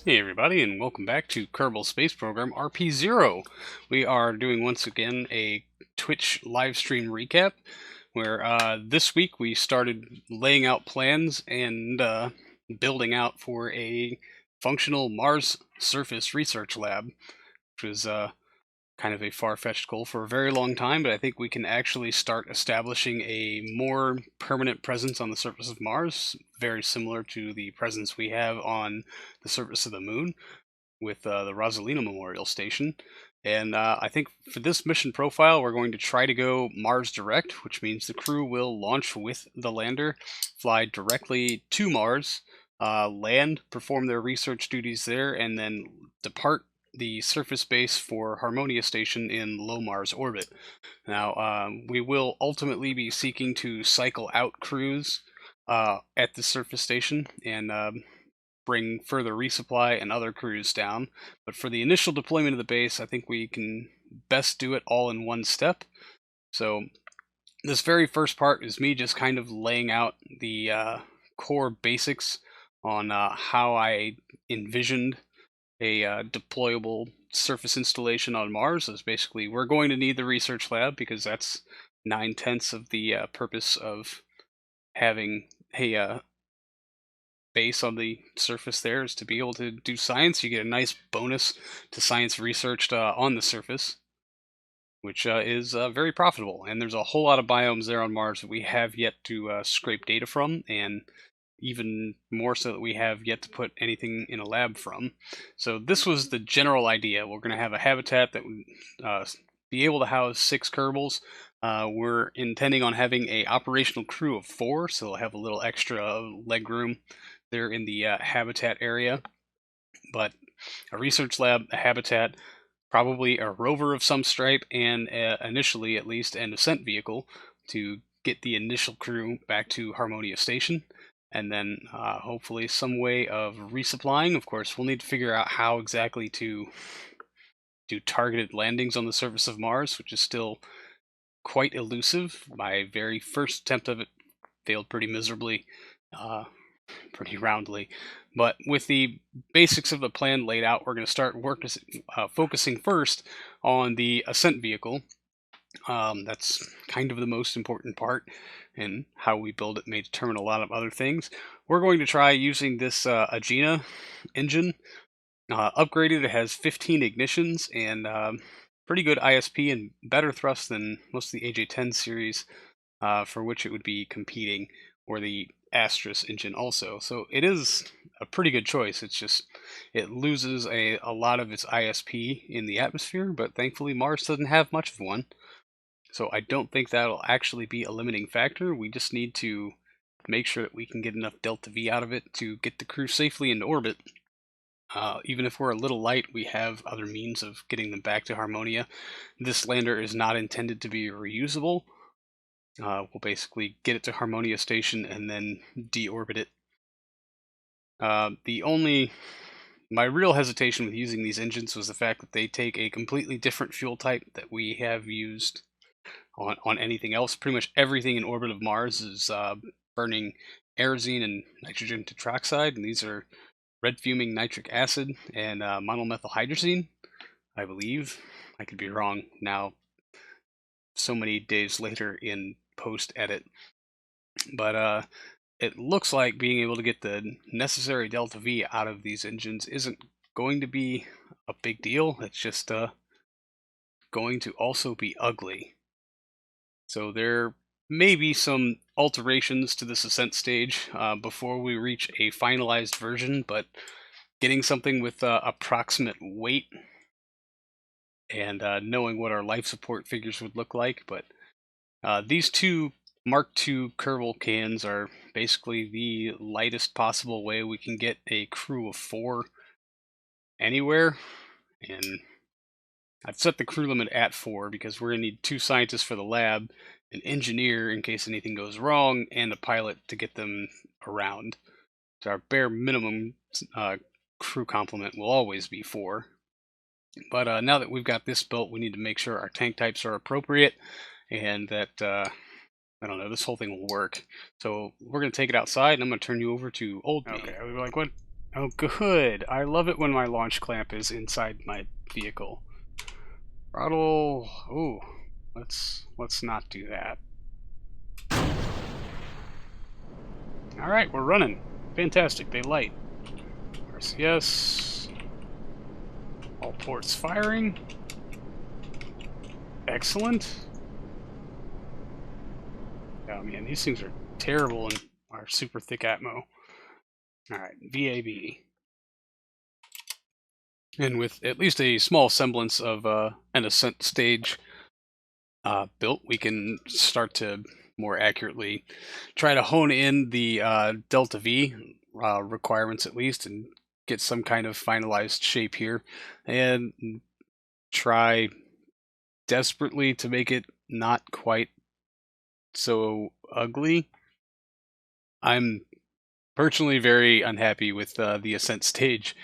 Hey everybody, and welcome back to Kerbal Space Program RP-0. We are doing once again a Twitch live stream recap, where this week we started laying out plans and building out for a functional Mars surface research lab, which was kind of a far-fetched goal for a very long time, but I think we can actually start establishing a more permanent presence on the surface of Mars, very similar to the presence we have on the surface of the Moon with the Rosalina Memorial Station. And I think for this mission profile, we're going to try to go Mars direct, which means the crew will launch with the lander, fly directly to Mars, land, perform their research duties there, and then depart the surface base for Harmonia Station in low Mars orbit. Now, we will ultimately be seeking to cycle out crews at the surface station and bring further resupply and other crews down. But for the initial deployment of the base, I think we can best do it all in one step. So this very first part is me just kind of laying out the core basics on how I envisioned a deployable surface installation on Mars. Is basically we're going to need the research lab because that's 9/10 of the purpose of having a base on the surface there is to be able to do science. You get a nice bonus to science researched on the surface, which is very profitable. And there's a whole lot of biomes there on Mars that we have yet to scrape data from, and even more so that we have yet to put anything in a lab from. So this was the general idea. We're going to have a habitat that would be able to house 6 Kerbals. We're intending on having a operational crew of 4, so they'll have a little extra leg room there in the habitat area. But a research lab, a habitat, probably a rover of some stripe, and initially at least an ascent vehicle to get the initial crew back to Harmonia Station, and then hopefully some way of resupplying. Of course, we'll need to figure out how exactly to do targeted landings on the surface of Mars, which is still quite elusive. My very first attempt of it failed pretty miserably, pretty roundly. But with the basics of the plan laid out, we're going to start focusing first on the ascent vehicle. That's kind of the most important part, and how we build it may determine a lot of other things. We're going to try using this Agena engine. Upgraded, it has 15 ignitions and pretty good ISP and better thrust than most of the AJ10 series, for which it would be competing, or the Astrus engine also. So it is a pretty good choice. It's just it loses a lot of its ISP in the atmosphere, but thankfully Mars doesn't have much of one. So I don't think that'll actually be a limiting factor. We just need to make sure that we can get enough delta V out of it to get the crew safely into orbit. Even if we're a little light, we have other means of getting them back to Harmonia. This lander is not intended to be reusable. We'll basically get it to Harmonia Station and then deorbit it. My real hesitation with using these engines was the fact that they take a completely different fuel type that we have used on anything else. Pretty much everything in orbit of Mars is burning aerosine and nitrogen tetroxide, and these are red fuming nitric acid and monomethylhydrazine, I believe. I could be wrong now, so many days later in post-edit. But it looks like being able to get the necessary delta V out of these engines isn't going to be a big deal. It's just going to also be ugly. So there may be some alterations to this ascent stage before we reach a finalized version, but getting something with approximate weight and knowing what our life support figures would look like. But these two Mark II Kerbal cans are basically the lightest possible way we can get a crew of 4 anywhere, and I've set the crew limit at 4 because we're going to need 2 scientists for the lab, an engineer in case anything goes wrong, and a pilot to get them around. So our bare minimum crew complement will always be 4. But now that we've got this built, we need to make sure our tank types are appropriate and that, I don't know, this whole thing will work. So we're going to take it outside, and I'm going to turn you over to Old Me. Okay, I was like, what? Oh, good. I love it when my launch clamp is inside my vehicle. Throttle. Ooh, let's not do that. All right, we're running. Fantastic. They light. RCS. All ports firing. Excellent. Oh man, these things are terrible in our super thick atmo. Alright, VAB. And with at least a small semblance of an ascent stage built, we can start to more accurately try to hone in the delta V requirements at least, and get some kind of finalized shape here, and try desperately to make it not quite so ugly. I'm personally very unhappy with the ascent stage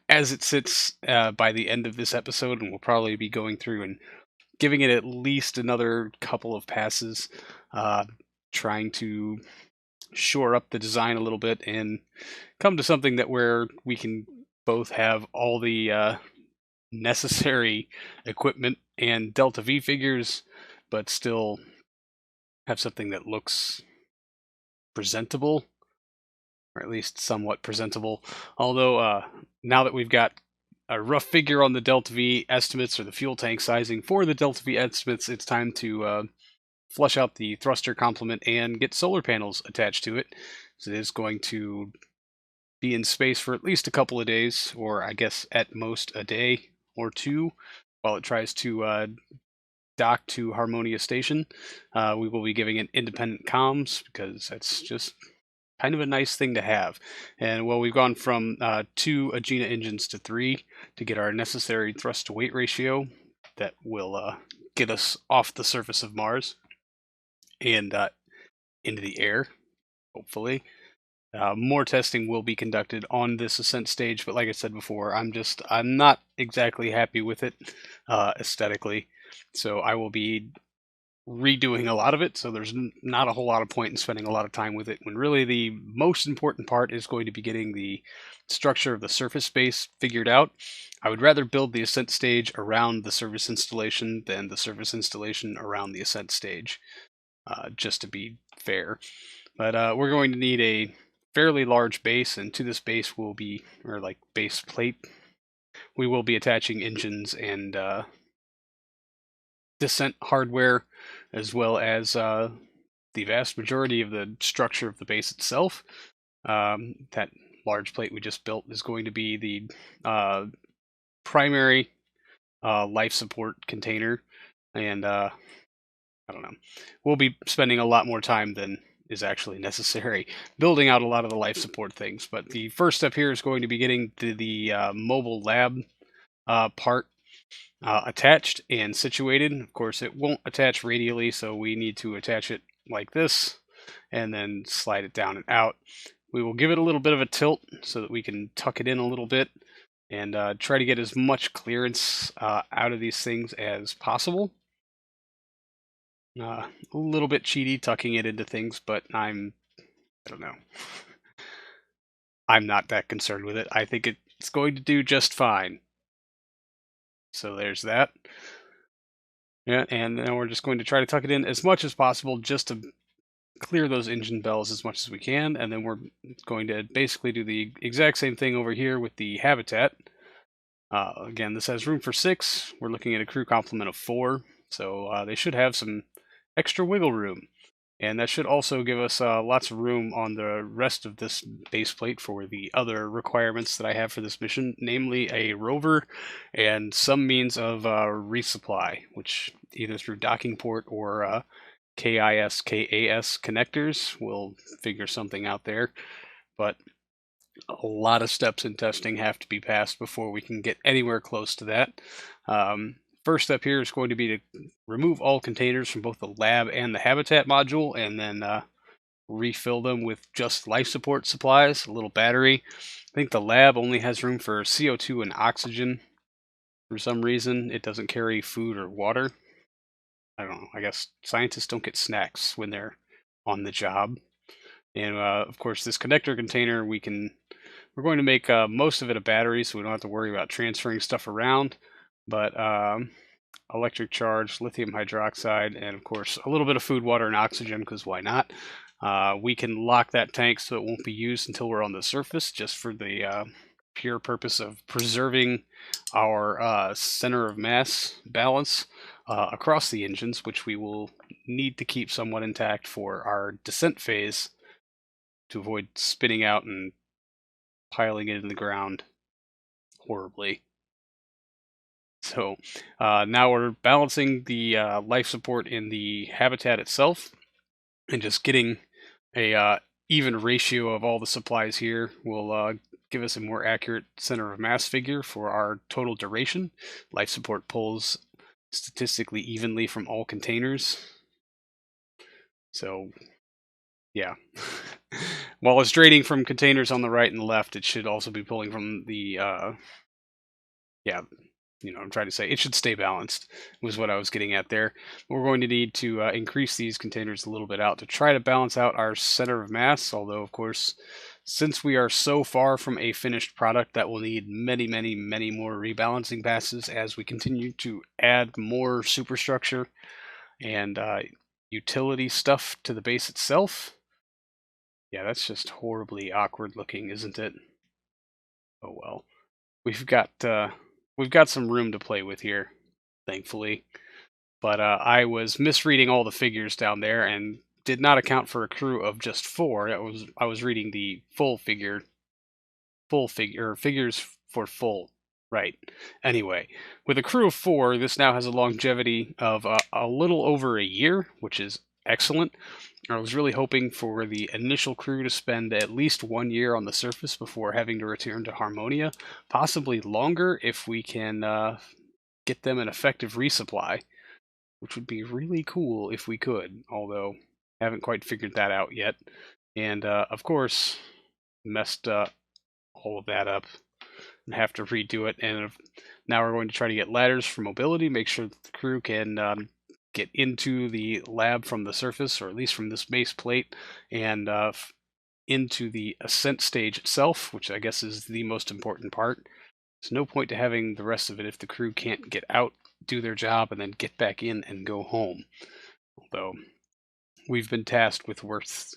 as it sits by the end of this episode, and we'll probably be going through and giving it at least another couple of passes, trying to shore up the design a little bit and come to something that where we can both have all the necessary equipment and Delta V figures, but still have something that looks presentable, or at least somewhat presentable. Although now that we've got a rough figure on the Delta V estimates, or the fuel tank sizing for the Delta V estimates, it's time to flush out the thruster complement and get solar panels attached to it. So it is going to be in space for at least a couple of days, or I guess at most a day or two, while it tries to dock to Harmonia Station. We will be giving it independent comms, because that's just kind of a nice thing to have. And well, we've gone from 2 Agena engines to 3 to get our necessary thrust to weight ratio that will get us off the surface of Mars and into the air, hopefully. More testing will be conducted on this ascent stage, but like I said before, I'm not exactly happy with it aesthetically, so I will be redoing a lot of it. So there's not a whole lot of point in spending a lot of time with it, when really the most important part is going to be getting the structure of the surface space figured out. I would rather build the ascent stage around the service installation than the service installation around the ascent stage, just to be fair. But we're going to need a fairly large base, and to this base will be, or like base plate, we will be attaching engines and descent hardware, as well as the vast majority of the structure of the base itself. That large plate we just built is going to be the primary life support container, and I don't know, we'll be spending a lot more time than is actually necessary building out a lot of the life support things. But the first step here is going to be getting the mobile lab part attached and situated. Of course, it won't attach radially, so we need to attach it like this and then slide it down and out. We will give it a little bit of a tilt so that we can tuck it in a little bit and try to get as much clearance out of these things as possible. A little bit cheaty tucking it into things, but I don't know. I'm not that concerned with it. I think it's going to do just fine. So there's that. Yeah, and then we're just going to try to tuck it in as much as possible, just to clear those engine bells as much as we can. And then we're going to basically do the exact same thing over here with the habitat. Again, this has room for 6. We're looking at a crew complement of 4, so they should have some extra wiggle room. And that should also give us lots of room on the rest of this base plate for the other requirements that I have for this mission, namely a rover and some means of resupply, which either through docking port or KIS, KAS connectors, we'll figure something out there. But a lot of steps in testing have to be passed before we can get anywhere close to that. First step here is going to be to remove all containers from both the lab and the habitat module, and then refill them with just life support supplies, a little battery. I think the lab only has room for CO2 and oxygen. For some reason, it doesn't carry food or water. I don't know. I guess scientists don't get snacks when they're on the job. And of course, this connector container we can We're going to make most of it a battery, so we don't have to worry about transferring stuff around. But electric charge, lithium hydroxide, and of course a little bit of food, water, and oxygen, because why not? We can lock that tank so it won't be used until we're on the surface, just for the pure purpose of preserving our center of mass balance across the engines, which we will need to keep somewhat intact for our descent phase to avoid spinning out and piling it in the ground horribly. So now we're balancing the life support in the habitat itself, and just getting a even ratio of all the supplies here will give us a more accurate center of mass figure for our total duration. Life support pulls statistically evenly from all containers. So, yeah. While it's draining from containers on the right and the left, it should also be pulling from the, I'm trying to say it should stay balanced, was what I was getting at there. We're going to need to increase these containers a little bit out to try to balance out our center of mass, although, of course, since we are so far from a finished product, that will need many, many, many more rebalancing passes as we continue to add more superstructure and utility stuff to the base itself. Yeah, that's just horribly awkward looking, isn't it? Oh well. We've got some room to play with here, thankfully. But I was misreading all the figures down there and did not account for a crew of just 4. I was reading the figures for full. Right. Anyway, with a crew of 4, this now has a longevity of a little over a year, which is excellent. I was really hoping for the initial crew to spend at least 1 year on the surface before having to return to Harmonia, possibly longer if we can get them an effective resupply, which would be really cool if we could, although haven't quite figured that out yet. And of course, messed all of that up and have to redo it. And now we're going to try to get ladders for mobility, make sure that the crew can get into the lab from the surface, or at least from this base plate, and into the ascent stage itself, which I guess is the most important part. There's no point to having the rest of it if the crew can't get out, do their job, and then get back in and go home. Although we've been tasked with worse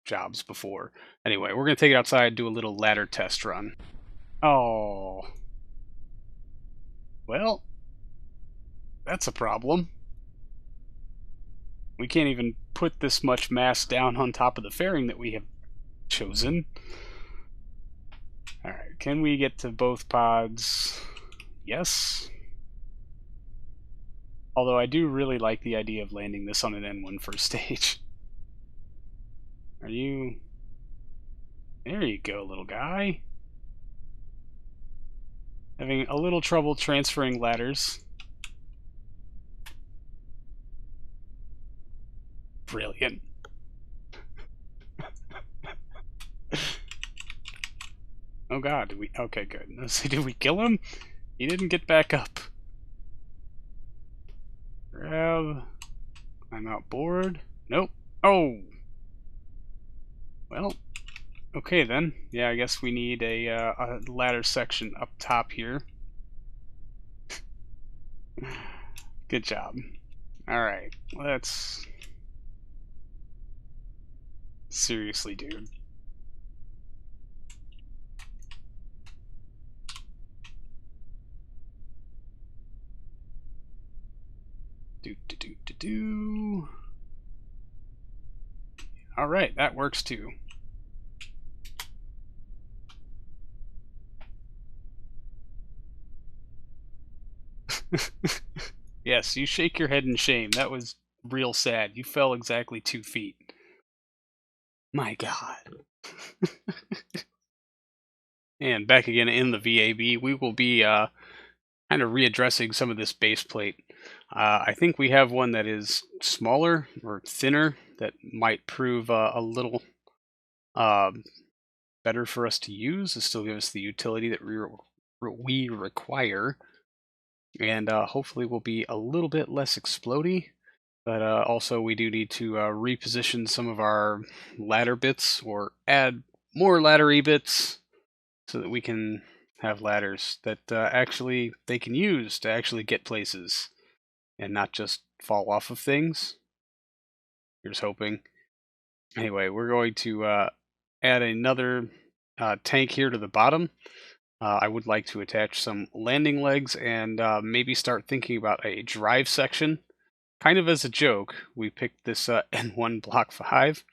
jobs before. Anyway, we're going to take it outside, do a little ladder test run. Oh. Well, that's a problem. We can't even put this much mass down on top of the fairing that we have chosen. Alright, can we get to both pods? Yes. Although I do really like the idea of landing this on an N1 first stage. Are you... There you go, little guy. Having a little trouble transferring ladders. Brilliant. Oh god, did we... Okay, good. Let's see, did we kill him? He didn't get back up. Grab. I'm outboard. Nope. Oh! Well, okay then. Yeah, I guess we need a ladder section up top here. Good job. Alright, let's... Seriously, dude. Alright, that works too. Yes, you shake your head in shame. That was real sad. You fell exactly 2 feet. My god. And back again in the VAB, we will be kind of readdressing some of this base plate. I think we have one that is smaller or thinner that might prove a little better for us to use to still give us the utility that we require, and hopefully will be a little bit less explodey. But also we do need to reposition some of our ladder bits, or add more laddery bits, so that we can have ladders that actually they can use to actually get places and not just fall off of things. Here's hoping. Anyway, we're going to add another tank here to the bottom. I would like to attach some landing legs and maybe start thinking about a drive section. Kind of as a joke, we picked this N1 Block 5,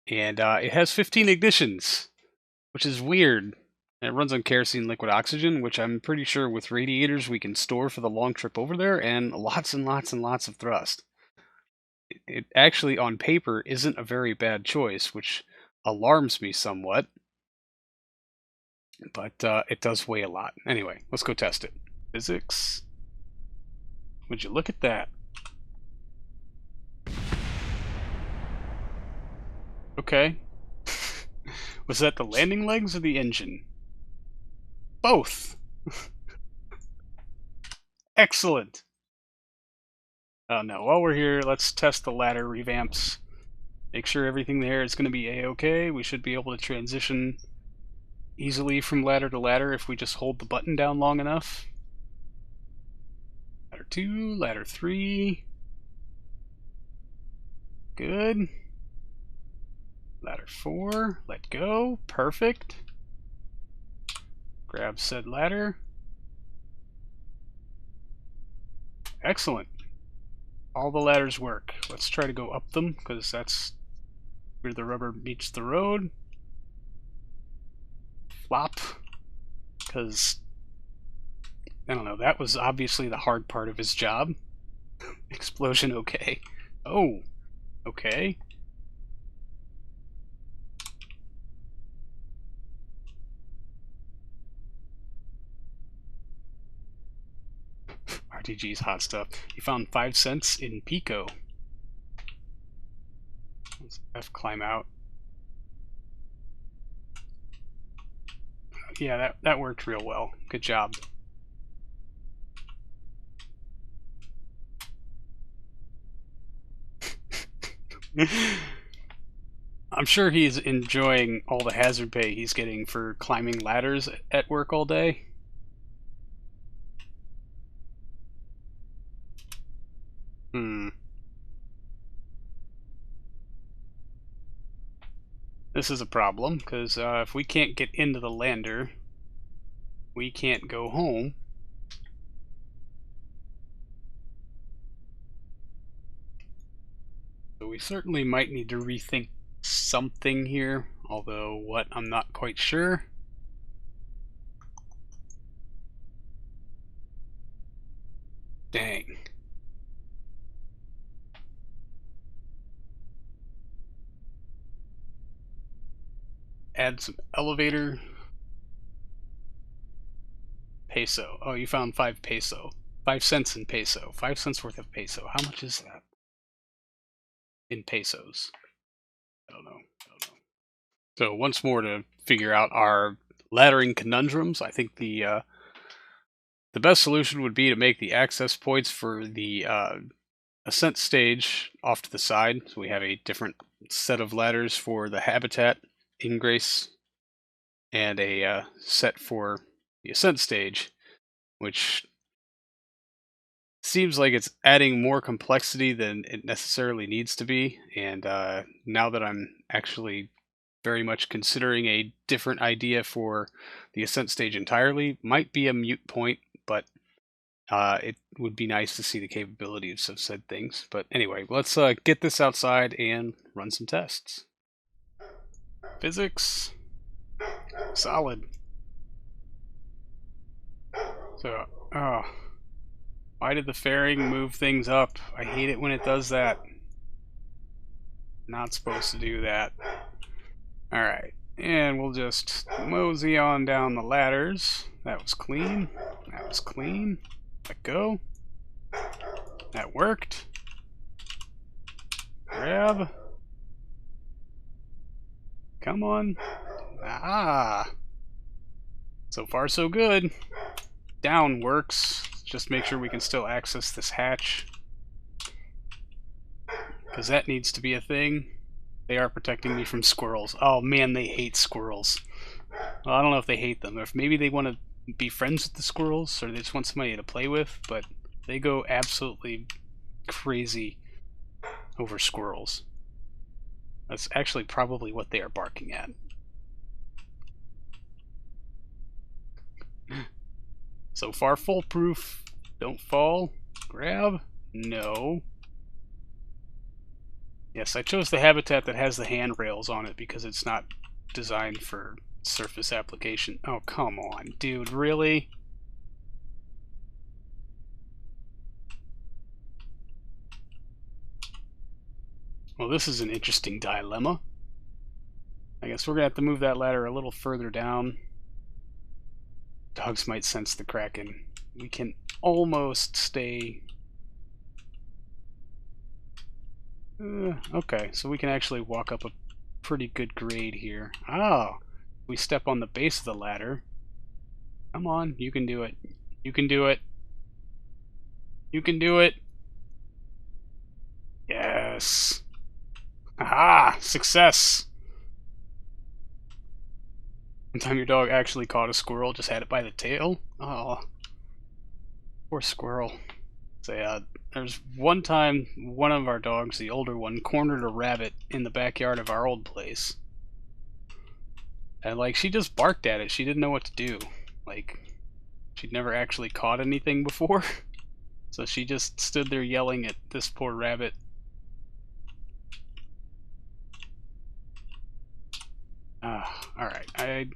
and it has 15 ignitions, which is weird. And it runs on kerosene liquid oxygen, which I'm pretty sure with radiators we can store for the long trip over there, and lots and lots and lots of thrust. It actually, on paper, isn't a very bad choice, which alarms me somewhat. But it does weigh a lot. Anyway, let's go test it. Physics. Would you look at that? Okay. Was that the landing legs or the engine? Both! Excellent! Oh no, while we're here, let's test the ladder revamps. Make sure everything there is going to be a-okay. We should be able to transition easily from ladder to ladder if we just hold the button down long enough. Ladder 2, ladder 3. Good. Ladder 4, let go. Perfect. Grab said ladder. Excellent. All the ladders work. Let's try to go up them, because that's where the rubber meets the road. Flop. Because, I don't know, that was obviously the hard part of his job. Explosion okay. Oh, okay. RTG's hot stuff. He found 5 cents in Pico. Let's F climb out. Yeah, that worked real well. Good job. I'm sure he's enjoying all the hazard pay he's getting for climbing ladders at work all day. This is a problem, because if we can't get into the lander, we can't go home. So we certainly might need to rethink something here, although what, I'm not quite sure. Dang. Add some elevator. Peso. Oh, you found 5 peso. 5 cents in peso. 5 cents worth of peso. How much is that? In pesos. I don't know. So once more to figure out our laddering conundrums, I think the best solution would be to make the access points for the ascent stage off to the side. So we have a different set of ladders for the habitat ingrace and a set for the ascent stage, which seems like it's adding more complexity than it necessarily needs to be. And now that I'm actually very much considering a different idea for the ascent stage entirely, might be a moot point, but it would be nice to see the capabilities of said things. But anyway, let's get this outside and run some tests. Physics. Solid. So, oh. Why did the fairing move things up? I hate it when it does that. Not supposed to do that. Alright, and we'll just mosey on down the ladders. That was clean. That was clean. Let go. That worked. Grab. Come on. Ah. So far so good. Down works. Just make sure we can still access this hatch, because that needs to be a thing. They are protecting me from squirrels. Oh man, they hate squirrels. Well, I don't know if they hate them, or if maybe they want to be friends with the squirrels, or they just want somebody to play with, but they go absolutely crazy over squirrels. That's actually probably what they are barking at. So far foolproof. Don't fall. Grab. No. Yes, I chose the habitat that has the handrails on it because it's not designed for surface application. Oh, come on, dude, really? Well, this is an interesting dilemma. I guess we're gonna have to move that ladder a little further down. Dogs might sense the Kraken. We can almost stay... okay, so we can actually walk up a pretty good grade here. Oh, we step on the base of the ladder. Come on, you can do it. You can do it. You can do it. Yes. Aha! Success! One time your dog actually caught a squirrel, just had it by the tail. Oh, poor squirrel. So, there's one time one of our dogs, the older one, cornered a rabbit in the backyard of our old place. And, like, she just barked at it. She didn't know what to do. Like, she'd never actually caught anything before. So she just stood there yelling at this poor rabbit. Alright. I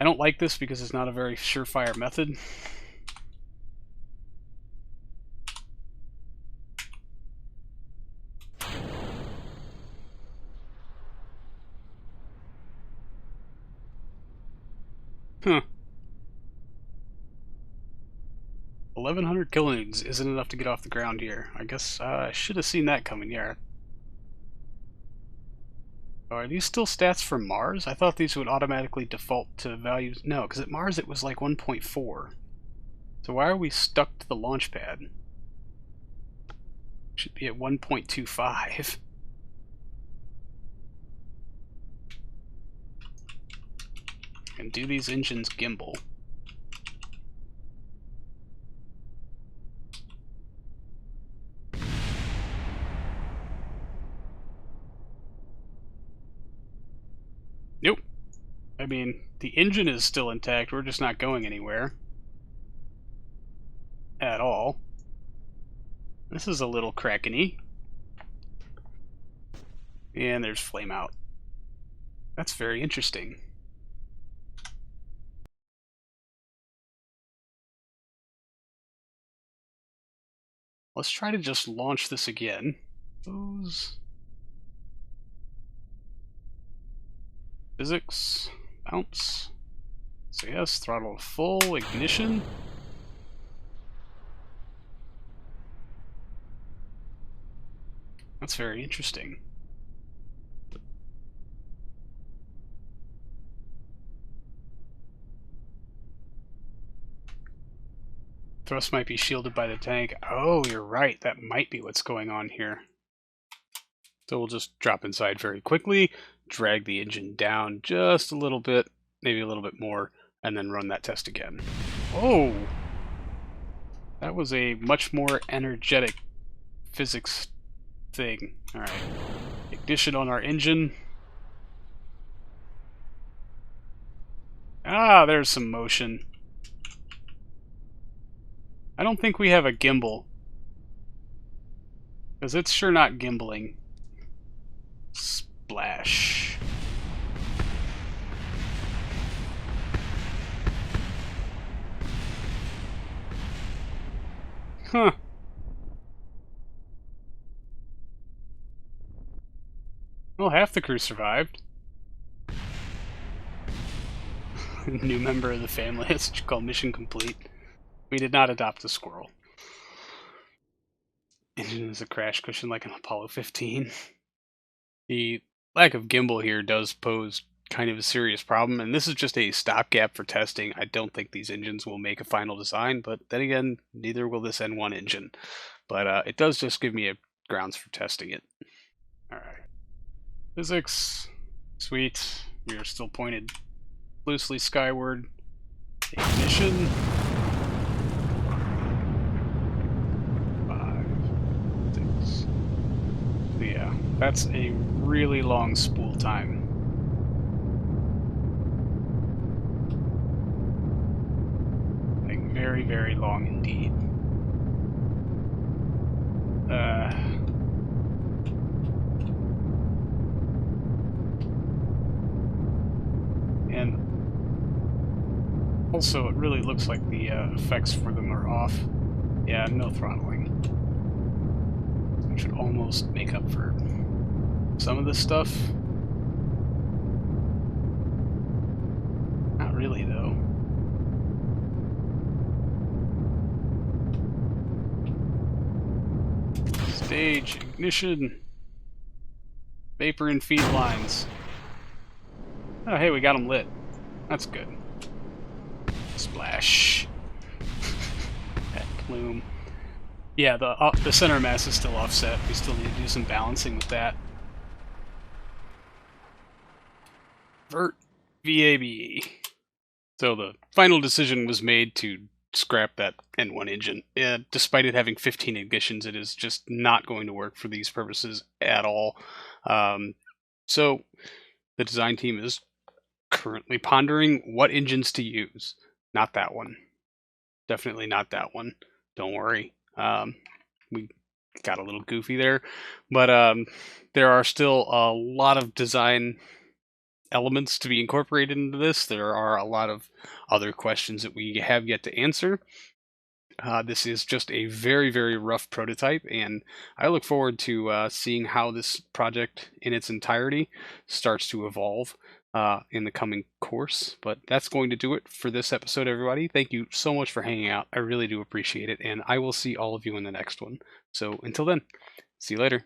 don't like this because it's not a very surefire method. Huh. 1100 kilonewtons isn't enough to get off the ground here. I guess I should have seen that coming, yeah. Oh, are these still stats for Mars? I thought these would automatically default to values. No, because at Mars it was like 1.4. So why are we stuck to the launch pad? Should be at 1.25. And do these engines gimbal? Nope. I mean, the engine is still intact, we're just not going anywhere. At all. This is a little Kraken-y. And there's flame out. That's very interesting. Let's try to just launch this again. Those... Physics. Bounce. So yes, throttle full, ignition. That's very interesting. Thrust might be shielded by the tank. Oh, you're right. That might be what's going on here. So we'll just drop inside very quickly, drag the engine down just a little bit, maybe a little bit more, and then run that test again. Oh! That was a much more energetic physics thing. Alright. Ignition on our engine. Ah, there's some motion. I don't think we have a gimbal. Because it's sure not gimbaling. Splash. Huh. Well, half the crew survived. New member of the family. It's called mission complete. We did not adopt a squirrel. Engine is a crash cushion like an Apollo 15. The lack of gimbal here does pose kind of a serious problem, and this is just a stopgap for testing. I don't think these engines will make a final design, but then again, neither will this N1 engine. But it does just give me a grounds for testing it. Alright. Physics. Sweet. We are still pointed loosely skyward. Ignition. 5, 6. Yeah, that's a really long spool time. Like, very, very long indeed. And also, it really looks like the effects for them are off. Yeah, no throttling. Which should almost make up for some of this stuff. Not really, though. Stage, ignition, vapor and feed lines. Oh, hey, we got them lit. That's good. Splash. That plume. Yeah, the center mass is still offset. We still need to do some balancing with that. Vert VAB. So the final decision was made to scrap that N1 engine. Despite it having 15 ignitions, it is just not going to work for these purposes at all. So the design team is currently pondering what engines to use. Not that one. Definitely not that one. Don't worry. We got a little goofy there, but there are still a lot of design elements to be incorporated into this. There are a lot of other questions that we have yet to answer. This is just a very, very rough prototype, and I look forward to seeing how this project in its entirety starts to evolve in the coming course. But that's going to do it for this episode, everybody. Thank you so much for hanging out. I really do appreciate it, and I will see all of you in the next one. So until then, see you later.